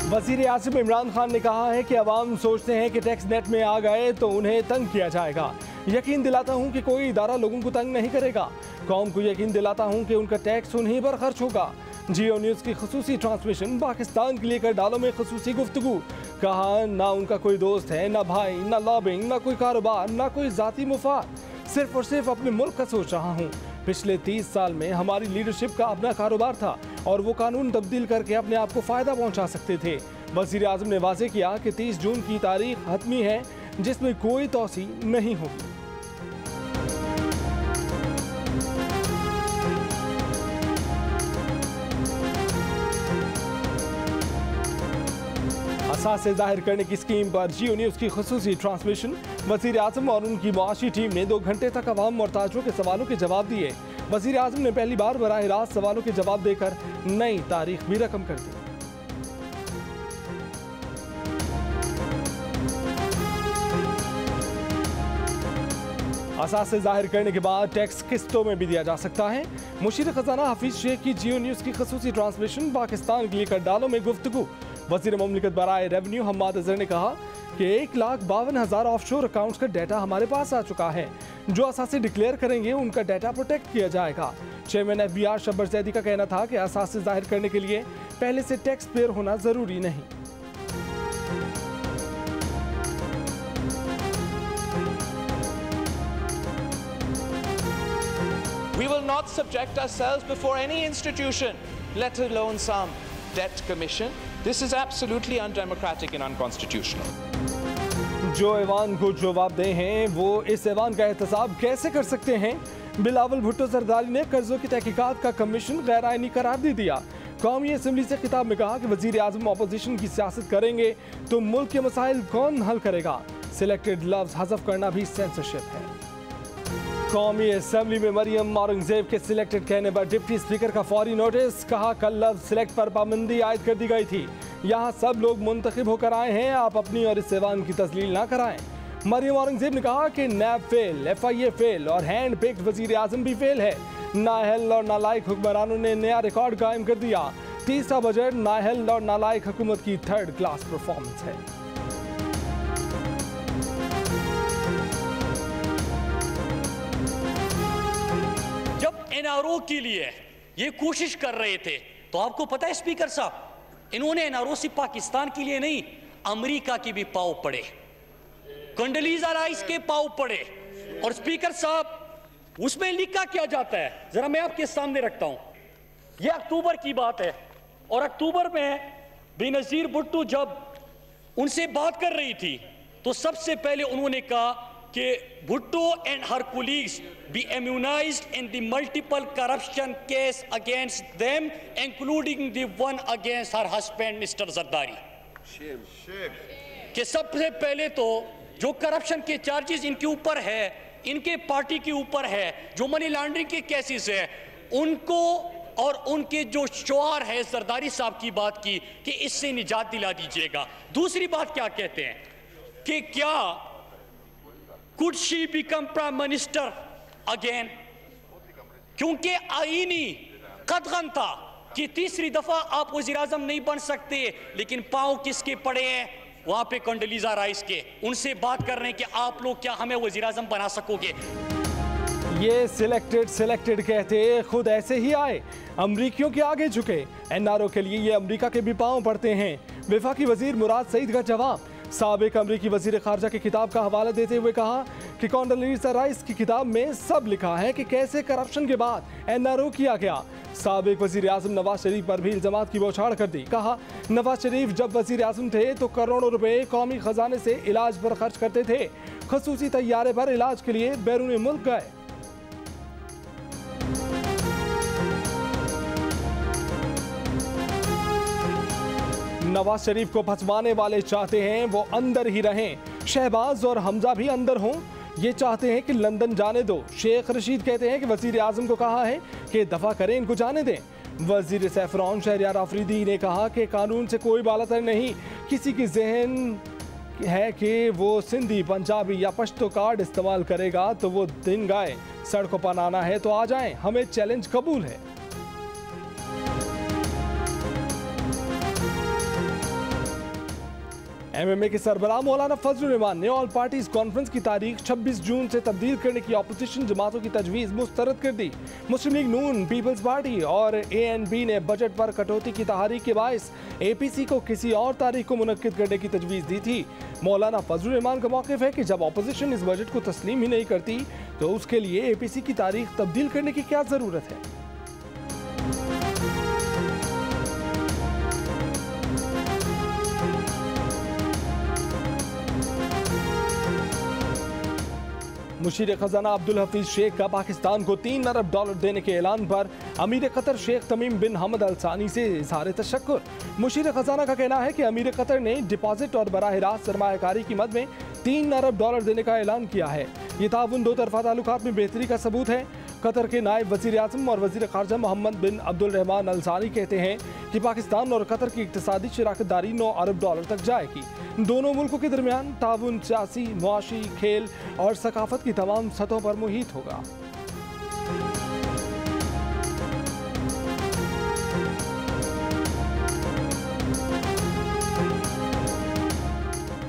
वजीर आज़म इमरान खान ने कहा है कि अवाम सोचते हैं कि टैक्स नेट में आ गए तो उन्हें तंग किया जाएगा। यकीन दिलाता हूं कि कोई इदारा लोगों को तंग नहीं करेगा। कौम को यकीन दिलाता हूं कि उनका टैक्स उन्हीं पर खर्च होगा। जियो न्यूज़ की खुसूसी ट्रांसमिशन पाकिस्तान के लिए कर डालो में खुसूसी गुफ्तगू। कहा ना उनका कोई दोस्त है, ना भाई, ना लॉबिंग, ना कोई कारोबार, ना कोई जाती मुफाद। सिर्फ और सिर्फ अपने मुल्क का सोच रहा हूँ। पिछले 30 साल में हमारी लीडरशिप का अपना कारोबार था और वो कानून तब्दील करके अपने आप को फ़ायदा पहुँचा सकते थे। वज़ीर आज़म ने वाज़ेह किया कि 30 जून की तारीख हतमी है जिसमें कोई तौसी नहीं होगी। असासे जाहिर करने की स्कीम पर जियो न्यूज़ की खुसूसी ट्रांसमिशन। वज़ीर आज़म और उनकी मुआशी टीम ने 2 घंटे तक अवाम और ताजरों के सवालों के जवाब दिए। वज़ीर आज़म ने पहली बार बराह रास्त सवालों के जवाब देकर नई तारीख भी रकम कर दी। असासे जाहिर करने के बाद टैक्स किस्तों में भी दिया जा सकता है। मुशीर खजाना हफीज शेख की जियो न्यूज़ की खुसूसी ट्रांसमिशन पाकिस्तान के लिए कर डालो में गुफ्तगू। वज़ीर मुमलिकत बराए रेवेन्यू हम्माद अज़हर ने कहा कि 1,52,000 ऑफशोर अकाउंट्स का डाटा हमारे पास आ चुका है। जो असासे डिक्लेयर करेंगे उनका डाटा प्रोटेक्ट किया जाएगा। चेयरमैन FBR शब्बर जैदी का कहना था कि असासे जाहिर करने के लिए पहले से टैक्स पेयर होना ज़रूरी नहीं। We will not subject ourselves before any institution, let alone some debt commission. This is absolutely undemocratic and unconstitutional. जो ऐवान को जवाबदेह हैं वो इस ऐवान का एहतसाब कैसे कर सकते हैं? बिलावल भुट्टो जरदारी ने कर्जों की तहकीकात का कमीशन गैर आईनी करार दे दिया। कौमी असम्बली से खिताब में कहा कि वजीर आज़म अपोजिशन की सियासत करेंगे तो मुल्क के मसाइल कौन हल करेगा? सिलेक्टेड लफ्ज हज़फ करना भी सेंसरशिप है। कौमी असम्बली में मरियम औरंगजेब के सिलेक्टेड कहने पर डिप्टी स्पीकर का फौरी नोटिस। कहा कल लफ्ज सिलेक्ट पर पाबंदी आयद कर दी गई थी। यहाँ सब लोग मुंतखब होकर आए हैं, आप अपनी और इस ऐवान की तस्लील ना कराएं। मरियम औरंगजेब ने कहा कि नैब फेल, FIA फेल और हैंड पिक्ड वजीर आज़म भी फेल है। नाअहल और नालायक हुक्मरानों ने नया रिकॉर्ड कायम कर दिया। तीसरा बजट नाअहल और नालायक हुकूमत की 3rd क्लास परफॉर्मेंस है। NRO के लिए ये कोशिश कर रहे थे तो आपको पता है स्पीकर साहब, इन्होंने NRO से पाकिस्तान के लिए नहीं अमेरिका के भी पाँव पड़े, कंडोलीजा राइस के पाँव पड़े। और स्पीकर साहब उसमें लिखा क्या जाता है जरा मैं आपके सामने रखता हूं। यह अक्टूबर की बात है और अक्टूबर में बेनजीर भुट्टो जब उनसे बात कर रही थी तो सबसे पहले उन्होंने कहा कि Bhutto and her colleagues be immunized in the multiple corruption case against them, including the one against her husband Mr. Zardari. कि सबसे पहले तो जो करप्शन के चार्जेस इनके ऊपर है, इनके पार्टी के ऊपर है, जो मनी लॉन्ड्रिंग के केसेस है, उनको और उनके जो शोहर है जरदारी साहब की बात की कि इससे निजात दिला दीजिएगा। दूसरी बात क्या कहते हैं कि क्या could she become prime minister again, क्योंकि आईनी कदगन था कि तीसरी दफा आप वज़ीर आज़म नहीं बन सकते। लेकिन पांव किसके पड़े हैं? वहां पे कंडोलीजा राइस के। उनसे बात कर रहे हैं कि आप लोग क्या हमें वज़ीर आज़म बना सकोगे? ये सिलेक्टेड कहते खुद ऐसे ही आए, अमरीकियों के आगे झुके। NRO के लिए ये अमरीका के भी पांव पड़ते हैं। वफाकी वजीर मुराद सईद का जवाब। साबिक अमरीकी वजीर खारजा की किताब का हवाला देते हुए कहा कि कंडोलीजा राइस की किताब में सब लिखा है कि कैसे करप्शन के बाद NRO किया गया। साबिक वजीर आज़म नवाज शरीफ पर भी इल्जामात की बौछार कर दी। कहा नवाज शरीफ जब वजीर आज़म थे तो करोड़ों रुपए कौमी खजाने से इलाज पर खर्च करते थे। खसूसी तैयारे पर इलाज के लिए बैरून मुल्क गए। नवाज शरीफ को फंसवाने वाले चाहते हैं वो अंदर ही रहें। शहबाज और हमजा भी अंदर हों, ये चाहते हैं कि लंदन जाने दो। शेख रशीद कहते हैं कि वजीर आज़म को कहा है कि दफा करें, इनको जाने दें। वजीर सैफरान शहरियार आफरीदी ने कहा कि कानून से कोई बालातर नहीं, किसी की जहन है कि वो सिंधी, पंजाबी या पश्तो कार्ड इस्तेमाल करेगा तो वो दिन गाए। सड़कों पर आना है तो आ जाएं, हमें चैलेंज कबूल है। MMA के सरबराह मौलाना फजलुर रहमान ने ऑल पार्टीज कॉन्फ्रेंस की तारीख 26 जून से तब्दील करने की अपोजिशन जमातों की तजवीज़ मुस्तरद कर दी। मुस्लिम लीग नून, पीपल्स पार्टी और ANP ने बजट पर कटौती की तहरीक के बायस APC को किसी और तारीख को मुनक्किद करने की तजवीज़ दी थी। मौलाना फजलुर रहमान का मौक़िफ़ है कि जब अपोजिशन इस बजट को तस्लीम ही नहीं करती तो उसके लिए APC की तारीख तब्दील करने की क्या ज़रूरत है। मुशीर खजाना अब्दुल हफीज शेख का पाकिस्तान को $3 अरब देने के ऐलान पर अमीर कतर शेख तमीम बिन हमद अल सानी से इजहार तशक्कुर। मुशीर खजाना का कहना है कि अमीर कतर ने डिपॉजिट और बराह रास्त सरमायाकारी की मद में $3 अरब देने का ऐलान किया है। ये ताउन दो तरफा ताल्लुकात में बेहतरी का सबूत है। कतर के नायब वज़ीर आज़म और वज़ीर ख़ारजा मोहम्मद बिन अब्दुल रहमान अल सानी कहते हैं कि पाकिस्तान और कतर की इक़्तिसादी शराकतदारी $9 अरब तक जाएगी। दोनों मुल्कों के दरमियान ताउन सियासी, मुआशी, खेल और सकाफत की तमाम सतहों पर मुहित होगा।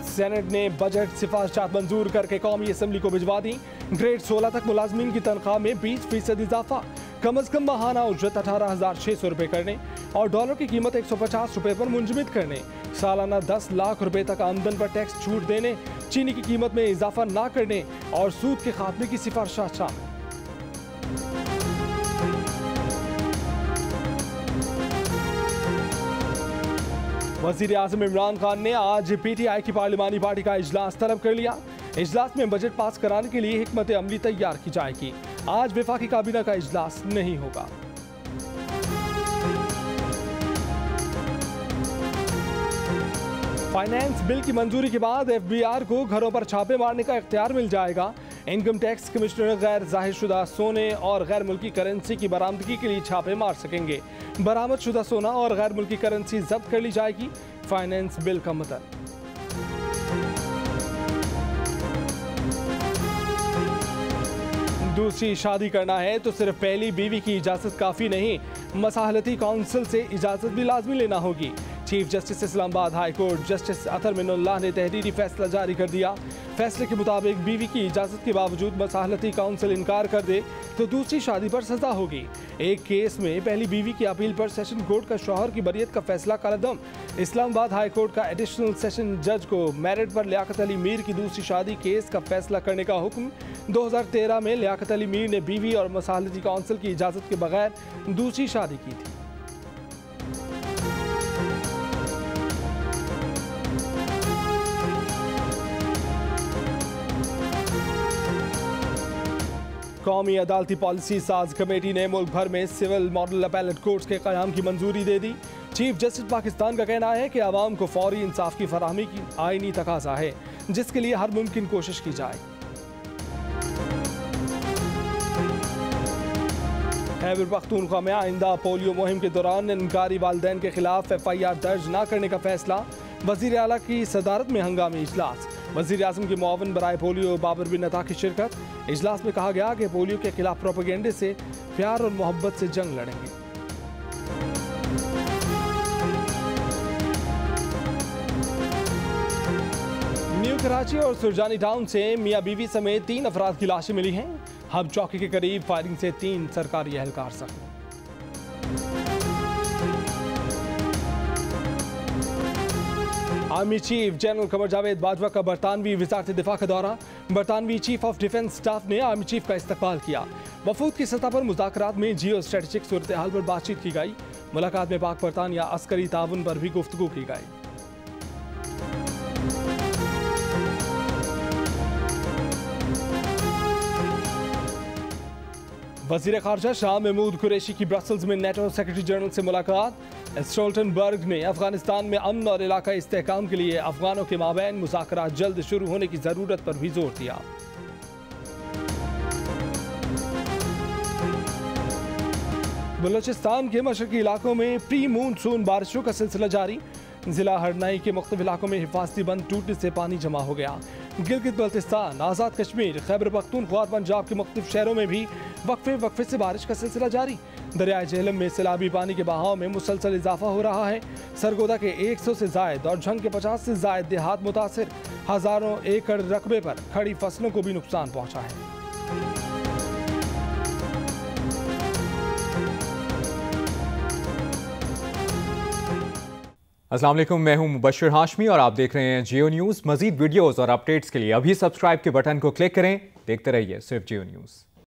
सेनेट ने बजट सिफारिशात मंजूर करके कौमी असम्बली को भिजवा दी। ग्रेड 16 तक मुलाजमीन की तनख्वाह में 20% इजाफा, कम अज कम माहाना उजरत 18,600 रुपये करने और डॉलर की कीमत 150 रुपये पर मुंजमद करने, सालाना 10 लाख रुपए तक आमदन पर टैक्स छूट देने, चीनी की कीमत में इजाफा ना करने और सूद के खात्मे की सिफारिशात शामिल। वज़ीर आज़म इमरान खान ने आज PTI की पार्लिमानी पार्टी का इजलास तलब कर लिया। इजलास में बजट पास कराने के लिए हिकमत अमली तैयार की जाएगी। आज वफाकी काबीना का इजलास नहीं होगा। फाइनेंस बिल की मंजूरी के बाद FBR को घरों पर छापे मारने का इख्तियार मिल जाएगा। इनकम टैक्स कमिश्नर गैर जाहिर शुदा सोने और गैर मुल्की करेंसी की बरामदगी के लिए छापे मार सकेंगे। बरामद शुदा सोना और गैर मुल्की करेंसी जब्त कर ली जाएगी। फाइनेंस बिल का मतलब दूसरी शादी करना है तो सिर्फ पहली बीवी की इजाजत काफी नहीं, मसाहलती काउंसिल से इजाजत भी लाजमी लेना होगी। Chief justice Islamabad high court justice Athar Minallah ने तहरीरी फैसला जारी कर दिया। फैसले के मुताबिक बीवी की इजाज़त के बावजूद मसाहलती काउंसिल इनकार कर दे तो दूसरी शादी पर सजा होगी। एक केस में पहली बीवी की अपील पर सेशन कोर्ट का शौहर की बरियत का फैसला कलदम। इस्लामाबाद हाई कोर्ट का एडिशनल सेशन जज को मैरिड पर लियाकत अली मीर की दूसरी शादी केस का फैसला करने का हुक्म। 2013 में लियाकत अली मीर ने बीवी और मसाहलती काउंसिल की इजाज़त के बगैर दूसरी शादी की थी। कौमी अदालती पॉलिसी साज कमेटी ने मुल्क भर में सिविल मॉडल अपैलेट कोर्ट्स के क़याम की मंजूरी दे दी। चीफ जस्टिस पाकिस्तान का कहना है कि आवाम को फौरी इंसाफ की फराहमी की आईनी तकाजा है, जिसके लिए हर मुमकिन कोशिश की जाए। खैबर पख्तूनख्वा में आइंदा पोलियो मुहिम के दौरान इनकारी वालिदैन के खिलाफ FIR दर्ज न करने का फैसला। वज़ीर आला की सदारत में हंगामी इजलास। वज़ीर आज़म के मुआवन बराए पोलियो बाबर बिन अता की शिरकत। इजलास में कहा गया कि पोलियो के खिलाफ प्रोपेगेंडे से प्यार और मोहब्बत से जंग लड़ेंगे। न्यू कराची और सुरजानी टाउन से मियाँ बीवी समेत 3 अफराद की लाशें मिली हैं। हब चौकी के करीब फायरिंग से 3 सरकारी एहलकार जख्मी। Army chief general Qamar Javed Bajwa का बरतानवी वज़ारत दिफा का दौरा। बरतानवी चीफ ऑफ डिफेंस स्टाफ ने आर्मी चीफ का इस्तकबाल किया। वफूद की सतह पर मुज़ाकरात में जियो स्ट्रेटेजिक सूरत हाल पर बातचीत की गई। मुलाकात में पाक बरतानिया अस्करी ताउन पर भी गुफ्तगू की गई। वज़ीर ख़ारजा शाह महमूद कुरैशी की ब्रसल्स में नेटो सेक्रेटरी जनरल से मुलाकात। स्टोल्टनबर्ग ने अफगानिस्तान में अमन और इलाका इस्तेहकाम के लिए अफगानों के माबैन मुज़ाकरात जल्द शुरू होने की ज़रूरत पर भी जोर दिया। बलूचिस्तान के मशरकी इलाकों में प्री मूनसून बारिशों का सिलसिला जारी। जिला हरनाई के मुख्तलिफ इलाकों में हिफाजती बंद टूटने से पानी जमा हो गया। गिलगित बल्तिस्तान, आज़ाद कश्मीर, खैबर पख्तूनख्वा और पंजाब के मुख्तलिफ शहरों में भी वक्फे से बारिश का सिलसिला जारी। दरियाए झेलम में सैलाबी पानी के बहाव में मुसलसल इजाफा हो रहा है। सरगोदा के 100 से जायद और झंग के 50 से जायद देहात मुतासिर। हजारों एकड़ रकबे पर खड़ी फसलों को भी नुकसान पहुंचा है। अस्सलाम वालेकुम, मैं हूं मुबश्शिर हाशमी और आप देख रहे हैं जियो न्यूज़। मजीद वीडियोस और अपडेट्स के लिए अभी सब्सक्राइब के बटन को क्लिक करें। देखते रहिए सिर्फ जियो न्यूज़।